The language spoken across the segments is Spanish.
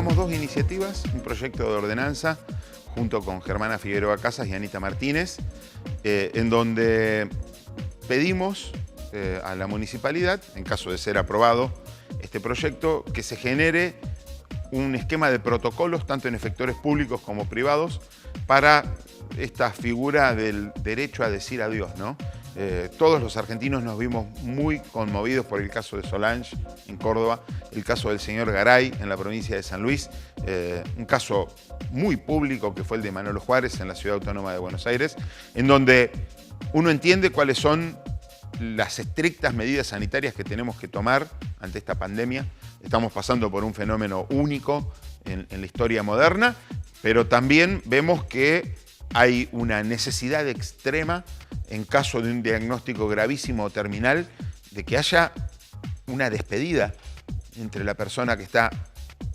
presentamos dos iniciativas, un proyecto de ordenanza junto con Germana Figueroa Casas y Anita Martínez, en donde pedimos a la municipalidad, en caso de ser aprobado este proyecto, que se genere un esquema de protocolos, tanto en efectores públicos como privados, para esta figura del derecho a decir adiós, ¿no? Todos los argentinos nos vimos muy conmovidos por el caso de Solange en Córdoba, el caso del señor Garay en la provincia de San Luis, un caso muy público que fue el de Manolo Juárez en la Ciudad Autónoma de Buenos Aires, en donde uno entiende cuáles son las estrictas medidas sanitarias que tenemos que tomar ante esta pandemia. Estamos pasando por un fenómeno único en la historia moderna, pero también vemos que hay una necesidad extrema, en caso de un diagnóstico gravísimo o terminal, de que haya una despedida entre la persona que está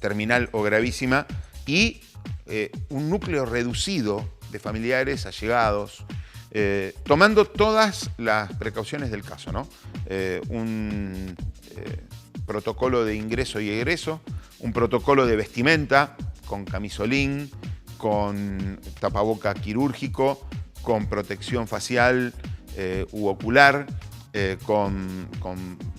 terminal o gravísima y un núcleo reducido de familiares, allegados, tomando todas las precauciones del caso, ¿no? Un protocolo de ingreso y egreso, un protocolo de vestimenta con camisolín, con tapaboca quirúrgico, con protección facial u ocular, con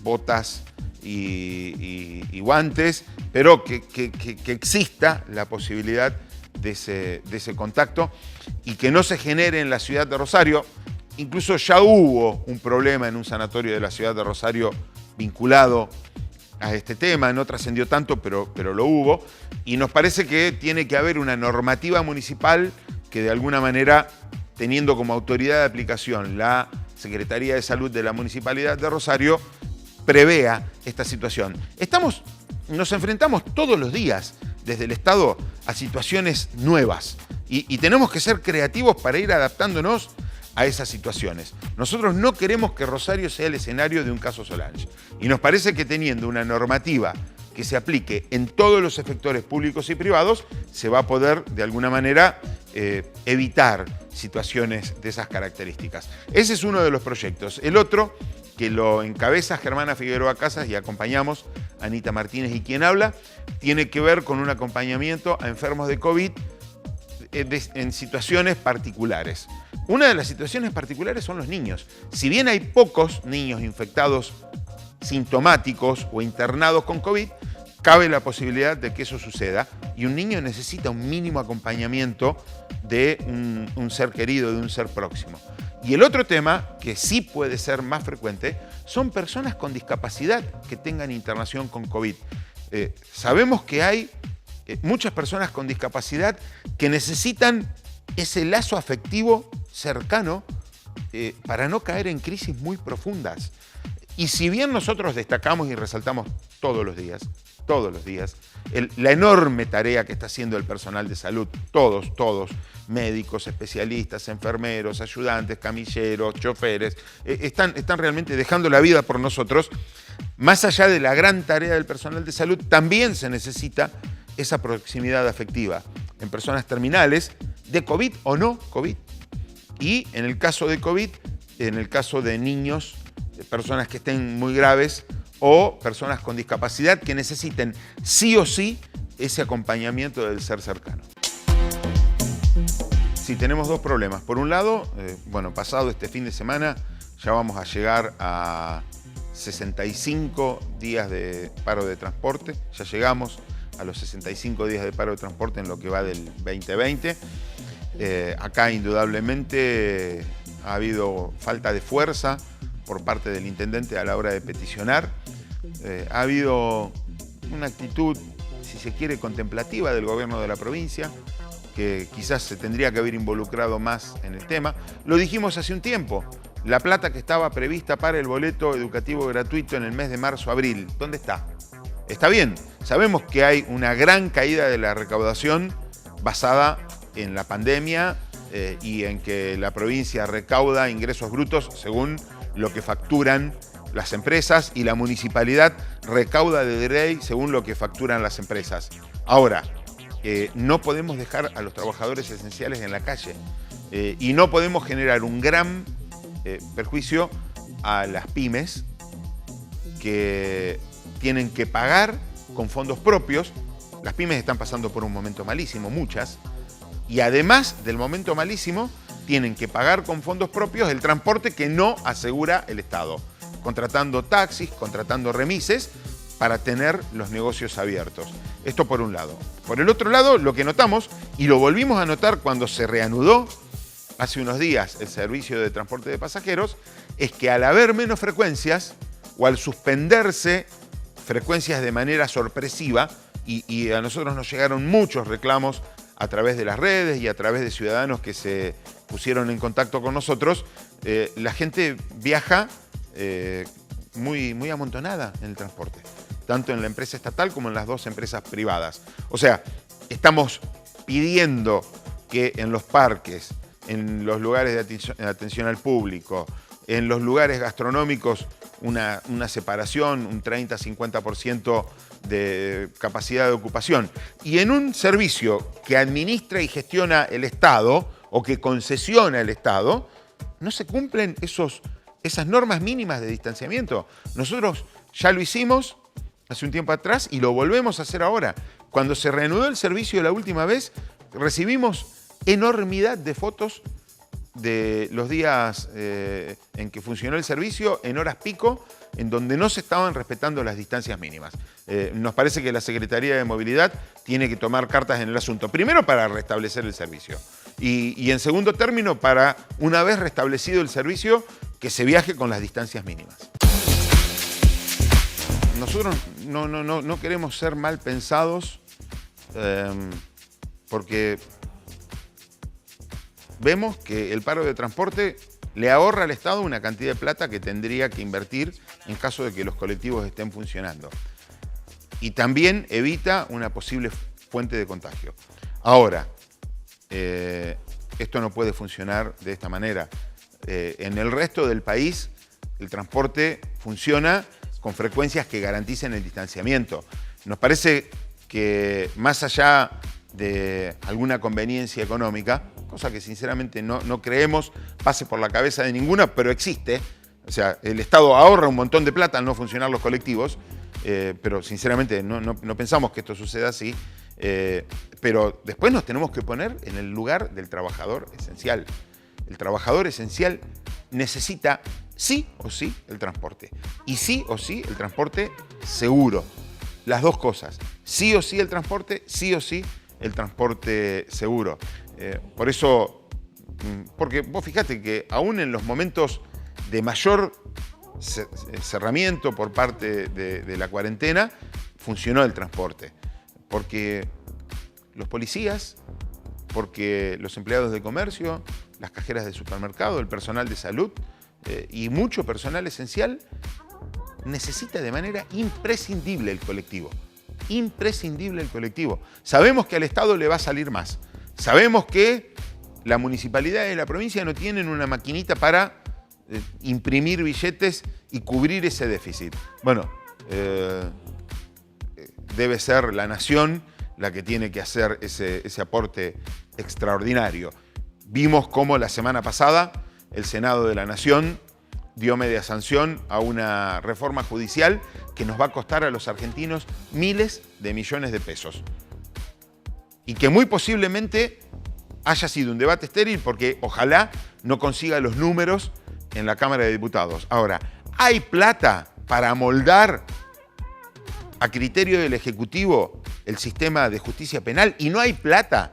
botas y guantes, pero que exista la posibilidad de ese contacto y que no se genere en la ciudad de Rosario. Incluso ya hubo un problema en un sanatorio de la ciudad de Rosario vinculado a este tema, no trascendió tanto, pero lo hubo, y nos parece que tiene que haber una normativa municipal que de alguna manera, teniendo como autoridad de aplicación la Secretaría de Salud de la Municipalidad de Rosario, prevea esta situación. Nos enfrentamos todos los días desde el Estado a situaciones nuevas y tenemos que ser creativos para ir adaptándonos a esas situaciones. Nosotros no queremos que Rosario sea el escenario de un caso Solange y nos parece que teniendo una normativa que se aplique en todos los efectores públicos y privados, se va a poder de alguna manera evitar situaciones de esas características. Ese es uno de los proyectos. El otro, que lo encabeza Germana Figueroa Casas y acompañamos a Anita Martínez y quien habla, tiene que ver con un acompañamiento a enfermos de COVID en situaciones particulares. Una de las situaciones particulares son los niños. Si bien hay pocos niños infectados sintomáticos o internados con COVID, cabe la posibilidad de que eso suceda y un niño necesita un mínimo acompañamiento de un ser querido, de un ser próximo. Y el otro tema, que sí puede ser más frecuente, son personas con discapacidad que tengan internación con COVID. Sabemos que hay muchas personas con discapacidad que necesitan ese lazo afectivo cercano para no caer en crisis muy profundas. Y si bien nosotros destacamos y resaltamos todos los días, la enorme tarea que está haciendo el personal de salud, todos, médicos, especialistas, enfermeros, ayudantes, camilleros, choferes, están realmente dejando la vida por nosotros. Más allá de la gran tarea del personal de salud, también se necesita esa proximidad afectiva en personas terminales, de COVID o no COVID. Y en el caso de COVID, en el caso de niños, de personas que estén muy graves o personas con discapacidad que necesiten sí o sí ese acompañamiento del ser cercano. Sí, tenemos dos problemas. Por un lado, pasado este fin de semana ya vamos a llegar a 65 días de paro de transporte. Ya llegamos a los 65 días de paro de transporte en lo que va del 2020. Acá indudablemente ha habido falta de fuerza por parte del intendente a la hora de peticionar. Ha habido una actitud, si se quiere, contemplativa del gobierno de la provincia, que quizás se tendría que haber involucrado más en el tema. Lo dijimos hace un tiempo, la plata que estaba prevista para el boleto educativo gratuito en el mes de marzo-abril, ¿dónde está? Está bien, sabemos que hay una gran caída de la recaudación basada en la pandemia y en que la provincia recauda ingresos brutos según lo que facturan las empresas y la municipalidad recauda de ley según lo que facturan las empresas. Ahora, no podemos dejar a los trabajadores esenciales en la calle y no podemos generar un gran perjuicio a las pymes que tienen que pagar con fondos propios Las pymes están pasando por un momento malísimo, muchas, y además del momento malísimo, tienen que pagar con fondos propios el transporte que no asegura el Estado, contratando taxis, contratando remises para tener los negocios abiertos. Esto por un lado. Por el otro lado, lo que notamos, y lo volvimos a notar cuando se reanudó hace unos días el servicio de transporte de pasajeros, es que al haber menos frecuencias o al suspenderse frecuencias de manera sorpresiva, y a nosotros nos llegaron muchos reclamos a través de las redes y a través de ciudadanos que se pusieron en contacto con nosotros, la gente viaja muy amontonada en el transporte, tanto en la empresa estatal como en las dos empresas privadas. O sea, estamos pidiendo que en los parques, en los lugares de atención al público, en los lugares gastronómicos, una separación, un 30-50% de capacidad de ocupación. Y en un servicio que administra y gestiona el Estado o que concesiona el Estado, no se cumplen esas normas mínimas de distanciamiento. Nosotros ya lo hicimos hace un tiempo atrás y lo volvemos a hacer ahora. Cuando se reanudó el servicio la última vez, recibimos enormidad de fotos de los días en que funcionó el servicio, en horas pico, en donde no se estaban respetando las distancias mínimas. Nos parece que la Secretaría de Movilidad tiene que tomar cartas en el asunto. Primero, para restablecer el servicio. Y en segundo término, para, una vez restablecido el servicio, que se viaje con las distancias mínimas. Nosotros no queremos ser mal pensados porque vemos que el paro de transporte le ahorra al Estado una cantidad de plata que tendría que invertir en caso de que los colectivos estén funcionando. Y también evita una posible fuente de contagio. Ahora, esto no puede funcionar de esta manera. En el resto del país, el transporte funciona con frecuencias que garanticen el distanciamiento. Nos parece que más allá de alguna conveniencia económica, cosa que sinceramente no creemos pase por la cabeza de ninguna, pero existe. O sea, el Estado ahorra un montón de plata al no funcionar los colectivos, pero sinceramente no pensamos que esto suceda así. Pero después nos tenemos que poner en el lugar del trabajador esencial. El trabajador esencial necesita sí o sí el transporte. Y sí o sí el transporte seguro. Las dos cosas. Sí o sí el transporte, sí o sí el transporte seguro. Por eso, porque vos fijate que aún en los momentos de mayor cerramiento por parte de la cuarentena, funcionó el transporte. Porque los policías, porque los empleados de comercio, las cajeras de supermercado, el personal de salud y mucho personal esencial necesita de manera imprescindible el colectivo. Imprescindible el colectivo. Sabemos que al Estado le va a salir más. Sabemos que la municipalidad y la provincia no tienen una maquinita para imprimir billetes y cubrir ese déficit. Bueno, debe ser la nación la que tiene que hacer ese aporte extraordinario. Vimos cómo la semana pasada el Senado de la Nación dio media sanción a una reforma judicial que nos va a costar a los argentinos miles de millones de pesos. Y que muy posiblemente haya sido un debate estéril porque ojalá no consiga los números en la Cámara de Diputados. Ahora, ¿hay plata para amoldar a criterio del Ejecutivo el sistema de justicia penal? ¿Y no hay plata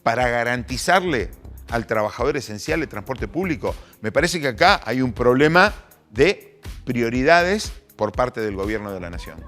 para garantizarle al trabajador esencial el transporte público? Me parece que acá hay un problema de prioridades por parte del Gobierno de la Nación.